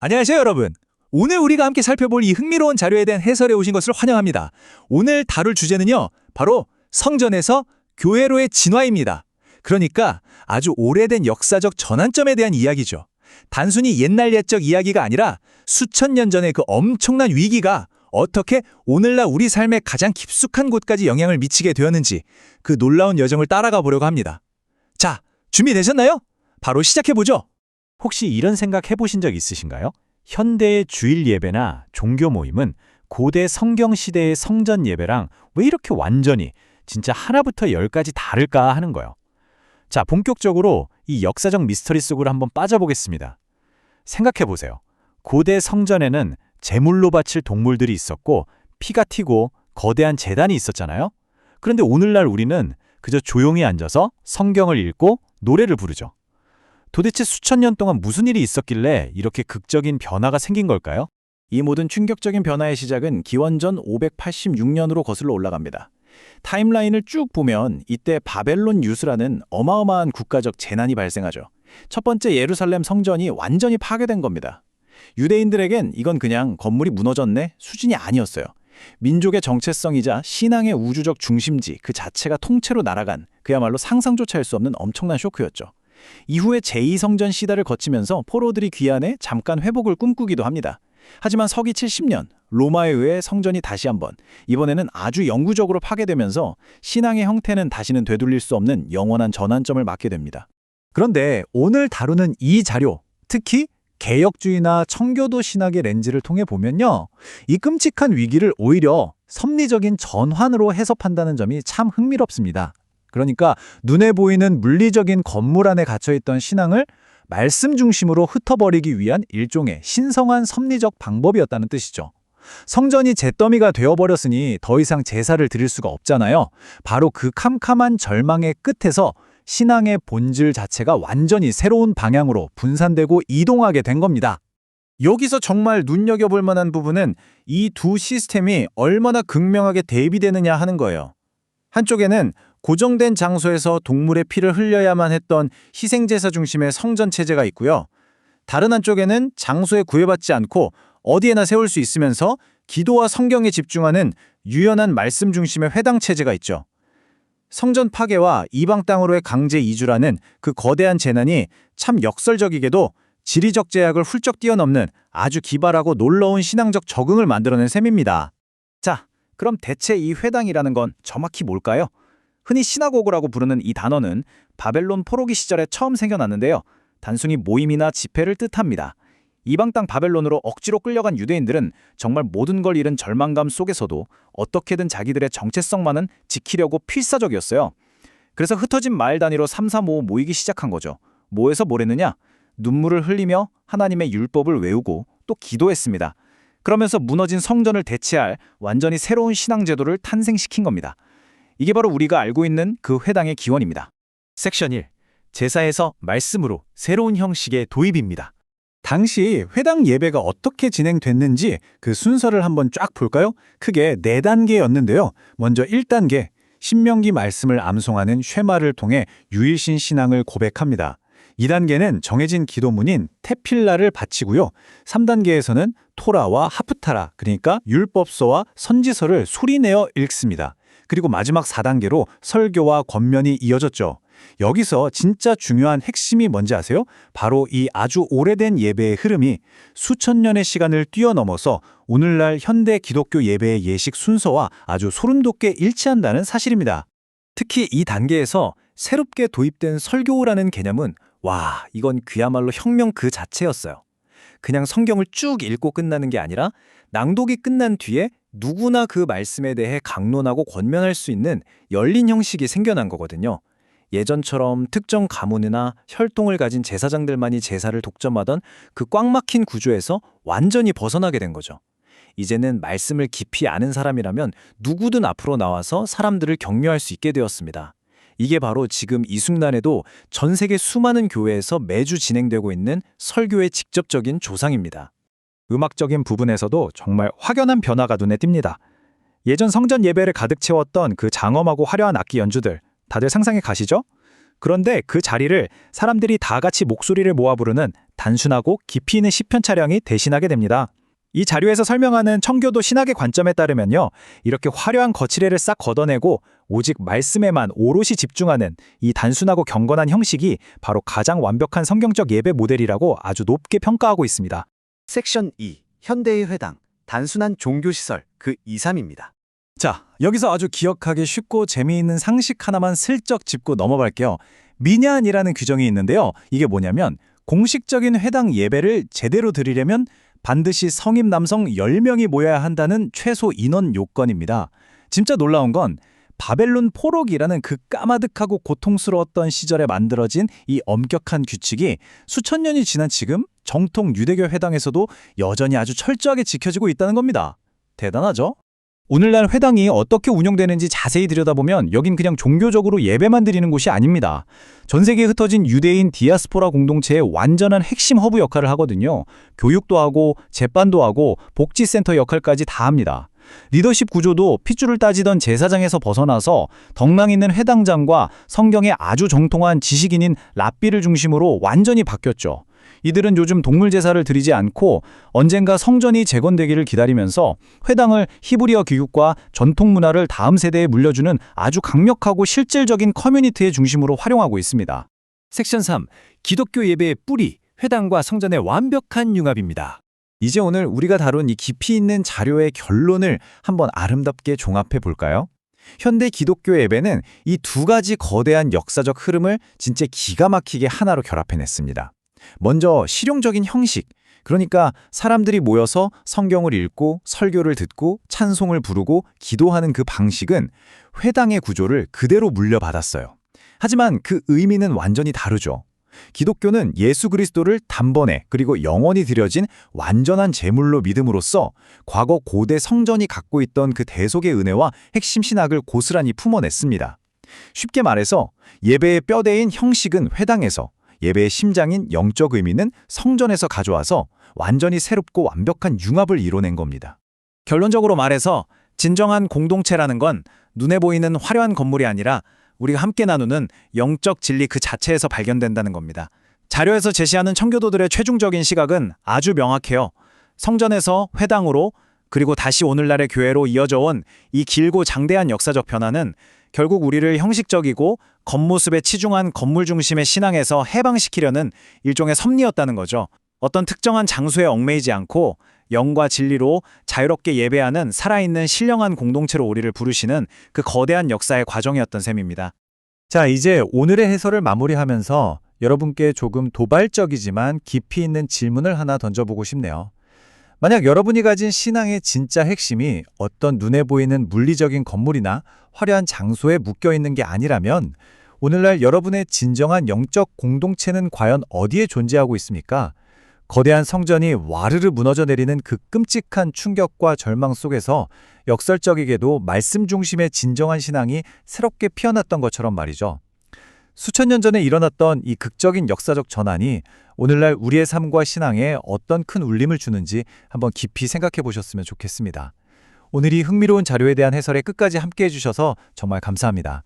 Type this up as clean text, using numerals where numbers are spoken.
안녕하세요, 여러분. 오늘 우리가 함께 살펴볼 이 흥미로운 자료에 대한 해설에 오신 것을 환영합니다. 오늘 다룰 주제는요, 바로 성전에서 교회로의 진화입니다. 그러니까 아주 오래된 역사적 전환점에 대한 이야기죠. 단순히 옛날 옛적 이야기가 아니라 수천 년 전의 그 엄청난 위기가 어떻게 오늘날 우리 삶의 가장 깊숙한 곳까지 영향을 미치게 되었는지 그 놀라운 여정을 따라가 보려고 합니다. 자, 준비되셨나요? 바로 시작해보죠. 혹시 이런 생각 해보신 적 있으신가요? 현대의 주일 예배나 종교 모임은 고대 성경 시대의 성전 예배랑 왜 이렇게 완전히 진짜 하나부터 열까지 다를까 하는 거예요. 자, 본격적으로 이 역사적 미스터리 속으로 한번 빠져보겠습니다. 생각해보세요. 고대 성전에는 제물로 바칠 동물들이 있었고 피가 튀고 거대한 제단이 있었잖아요. 그런데 오늘날 우리는 그저 조용히 앉아서 성경을 읽고 노래를 부르죠. 도대체 수천 년 동안 무슨 일이 있었길래 이렇게 극적인 변화가 생긴 걸까요? 이 모든 충격적인 변화의 시작은 기원전 586년으로 거슬러 올라갑니다. 타임라인을 쭉 보면 이때 바벨론 유스라는 어마어마한 국가적 재난이 발생하죠. 첫 번째 예루살렘 성전이 완전히 파괴된 겁니다. 유대인들에겐 이건 그냥 건물이 무너졌네 수준이 아니었어요. 민족의 정체성이자 신앙의 우주적 중심지 그 자체가 통째로 날아간 그야말로 상상조차 할 수 없는 엄청난 쇼크였죠. 이후에 제2성전 시대를 거치면서 포로들이 귀환해 잠깐 회복을 꿈꾸기도 합니다. 하지만 서기 70년 로마에 의해 성전이 다시 한번 이번에는 아주 영구적으로 파괴되면서 신앙의 형태는 다시는 되돌릴 수 없는 영원한 전환점을 맞게 됩니다. 그런데 오늘 다루는 이 자료, 특히 개혁주의나 청교도 신학의 렌즈를 통해 보면요. 이 끔찍한 위기를 오히려 섭리적인 전환으로 해석한다는 점이 참 흥미롭습니다. 그러니까 눈에 보이는 물리적인 건물 안에 갇혀있던 신앙을 말씀 중심으로 흩어버리기 위한 일종의 신성한 섭리적 방법이었다는 뜻이죠. 성전이 잿더미가 되어버렸으니 더 이상 제사를 드릴 수가 없잖아요. 바로 그 캄캄한 절망의 끝에서 신앙의 본질 자체가 완전히 새로운 방향으로 분산되고 이동하게 된 겁니다. 여기서 정말 눈여겨볼 만한 부분은 이 두 시스템이 얼마나 극명하게 대비되느냐 하는 거예요. 한쪽에는 고정된 장소에서 동물의 피를 흘려야만 했던 희생제사 중심의 성전 체제가 있고요. 다른 한쪽에는 장소에 구애받지 않고 어디에나 세울 수 있으면서 기도와 성경에 집중하는 유연한 말씀 중심의 회당 체제가 있죠. 성전 파괴와 이방 땅으로의 강제 이주라는 그 거대한 재난이 참 역설적이게도 지리적 제약을 훌쩍 뛰어넘는 아주 기발하고 놀라운 신앙적 적응을 만들어낸 셈입니다. 자, 그럼 대체 이 회당이라는 건 정확히 뭘까요? 흔히 시나고그라고 부르는 이 단어는 바벨론 포로기 시절에 처음 생겨났는데요. 단순히 모임이나 집회를 뜻합니다. 이방 땅 바벨론으로 억지로 끌려간 유대인들은 정말 모든 걸 잃은 절망감 속에서도 어떻게든 자기들의 정체성만은 지키려고 필사적이었어요. 그래서 흩어진 마을 단위로 335 모이기 시작한 거죠. 뭐해서 뭐랬느냐? 눈물을 흘리며 하나님의 율법을 외우고 또 기도했습니다. 그러면서 무너진 성전을 대체할 완전히 새로운 신앙 제도를 탄생시킨 겁니다. 이게 바로 우리가 알고 있는 그 회당의 기원입니다. 섹션 1. 제사에서 말씀으로 새로운 형식의 도입입니다. 당시 회당 예배가 어떻게 진행됐는지 그 순서를 한번 쫙 볼까요? 크게 4단계였는데요. 먼저 1단계, 신명기 말씀을 암송하는 쉐마를 통해 유일신 신앙을 고백합니다. 2단계는 정해진 기도문인 테필라를 바치고요. 3단계에서는 토라와 하프타라, 그러니까 율법서와 선지서를 소리내어 읽습니다. 그리고 마지막 4단계로 설교와 권면이 이어졌죠. 여기서 진짜 중요한 핵심이 뭔지 아세요? 바로 이 아주 오래된 예배의 흐름이 수천 년의 시간을 뛰어넘어서 오늘날 현대 기독교 예배의 예식 순서와 아주 소름돋게 일치한다는 사실입니다. 특히 이 단계에서 새롭게 도입된 설교라는 개념은 이건 그야말로 혁명 그 자체였어요. 그냥 성경을 쭉 읽고 끝나는 게 아니라 낭독이 끝난 뒤에 누구나 그 말씀에 대해 강론하고 권면할 수 있는 열린 형식이 생겨난 거거든요. 예전처럼 특정 가문이나 혈통을 가진 제사장들만이 제사를 독점하던 그 꽉 막힌 구조에서 완전히 벗어나게 된 거죠. 이제는 말씀을 깊이 아는 사람이라면 누구든 앞으로 나와서 사람들을 격려할 수 있게 되었습니다. 이게 바로 지금 이 순간에도 전 세계 수많은 교회에서 매주 진행되고 있는 설교의 직접적인 조상입니다. 음악적인 부분에서도 정말 확연한 변화가 눈에 띕니다. 예전 성전 예배를 가득 채웠던 그 장엄하고 화려한 악기 연주들, 다들 상상해 가시죠? 그런데 그 자리를 사람들이 다 같이 목소리를 모아 부르는 단순하고 깊이 있는 시편 차량이 대신하게 됩니다. 이 자료에서 설명하는 청교도 신학의 관점에 따르면요, 이렇게 화려한 거칠애를 싹 걷어내고 오직 말씀에만 오롯이 집중하는 이 단순하고 경건한 형식이 바로 가장 완벽한 성경적 예배 모델이라고 아주 높게 평가하고 있습니다. 섹션 2. 현대의 회당. 단순한 종교시설. 그 2, 3입니다. 자, 여기서 아주 기억하기 쉽고 재미있는 상식 하나만 슬쩍 짚고 넘어갈게요. 미냐안이라는 규정이 있는데요. 이게 뭐냐면 공식적인 회당 예배를 제대로 드리려면 반드시 성인 남성 10명이 모여야 한다는 최소 인원 요건입니다. 진짜 놀라운 건 바벨론 포로기라는 그 까마득하고 고통스러웠던 시절에 만들어진 이 엄격한 규칙이 수천 년이 지난 지금 정통 유대교 회당에서도 여전히 아주 철저하게 지켜지고 있다는 겁니다. 대단하죠? 오늘날 회당이 어떻게 운영되는지 자세히 들여다보면 여긴 그냥 종교적으로 예배만 드리는 곳이 아닙니다. 전 세계에 흩어진 유대인 디아스포라 공동체의 완전한 핵심 허브 역할을 하거든요. 교육도 하고 재판도 하고 복지센터 역할까지 다 합니다. 리더십 구조도 핏줄을 따지던 제사장에서 벗어나서 덕랑 있는 회당장과 성경에 아주 정통한 지식인인 랍비를 중심으로 완전히 바뀌었죠. 이들은 요즘 동물 제사를 드리지 않고 언젠가 성전이 재건되기를 기다리면서 회당을 히브리어 교육과 전통 문화를 다음 세대에 물려주는 아주 강력하고 실질적인 커뮤니티의 중심으로 활용하고 있습니다. 섹션 3. 기독교 예배의 뿌리, 회당과 성전의 완벽한 융합입니다. 이제 오늘 우리가 다룬 이 깊이 있는 자료의 결론을 한번 아름답게 종합해 볼까요? 현대 기독교 예배는 이 두 가지 거대한 역사적 흐름을 진짜 기가 막히게 하나로 결합해냈습니다. 먼저 실용적인 형식, 그러니까 사람들이 모여서 성경을 읽고 설교를 듣고 찬송을 부르고 기도하는 그 방식은 회당의 구조를 그대로 물려받았어요. 하지만 그 의미는 완전히 다르죠. 기독교는 예수 그리스도를 단번에 그리고 영원히 드려진 완전한 제물로 믿음으로써 과거 고대 성전이 갖고 있던 그 대속의 은혜와 핵심 신학을 고스란히 품어냈습니다. 쉽게 말해서 예배의 뼈대인 형식은 회당에서, 예배의 심장인 영적 의미는 성전에서 가져와서 완전히 새롭고 완벽한 융합을 이뤄낸 겁니다. 결론적으로 말해서 진정한 공동체라는 건 눈에 보이는 화려한 건물이 아니라 우리가 함께 나누는 영적 진리 그 자체에서 발견된다는 겁니다. 자료에서 제시하는 청교도들의 최종적인 시각은 아주 명확해요. 성전에서 회당으로 그리고 다시 오늘날의 교회로 이어져 온 이 길고 장대한 역사적 변화는 결국 우리를 형식적이고 겉모습에 치중한 건물 중심의 신앙에서 해방시키려는 일종의 섭리였다는 거죠. 어떤 특정한 장소에 얽매이지 않고 영과 진리로 자유롭게 예배하는 살아있는 신령한 공동체로 우리를 부르시는 그 거대한 역사의 과정이었던 셈입니다. 자, 이제 오늘의 해설을 마무리하면서 여러분께 조금 도발적이지만 깊이 있는 질문을 하나 던져보고 싶네요. 만약 여러분이 가진 신앙의 진짜 핵심이 어떤 눈에 보이는 물리적인 건물이나 화려한 장소에 묶여 있는 게 아니라면 오늘날 여러분의 진정한 영적 공동체는 과연 어디에 존재하고 있습니까? 거대한 성전이 와르르 무너져 내리는 그 끔찍한 충격과 절망 속에서 역설적이게도 말씀 중심의 진정한 신앙이 새롭게 피어났던 것처럼 말이죠. 수천 년 전에 일어났던 이 극적인 역사적 전환이 오늘날 우리의 삶과 신앙에 어떤 큰 울림을 주는지 한번 깊이 생각해 보셨으면 좋겠습니다. 오늘 이 흥미로운 자료에 대한 해설에 끝까지 함께해 주셔서 정말 감사합니다.